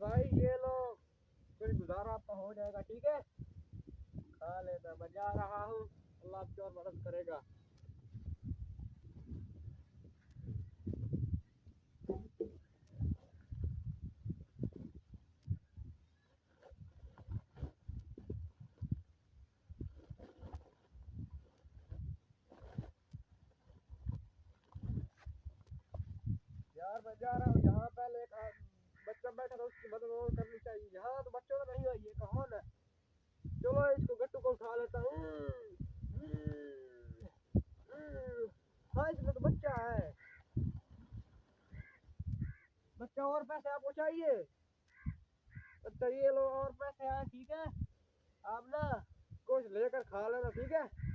भाई ये लो, फिर गुजारा आपका हो जाएगा, ठीक है। खा लेना, मैं जा रहा हूँ, अल्लाह आपकी और मदद करेगा। यार मैं जा रहा हूँ, यहाँ पहले एक बच्चा बैठा था, उसकी मदद और करनी चाहिए। यहाँ तो बच्चों तो नहीं हुई है, कौन है। चलो इसको गट्टू को उठा लेता हूँ। हाँ इसमें तो बच्चा है। बच्चा और पैसे आपको चाहिए? अच्छा ये लो और पैसे हैं, ठीक है। आप ना कुछ लेकर खा लेना, ठीक है।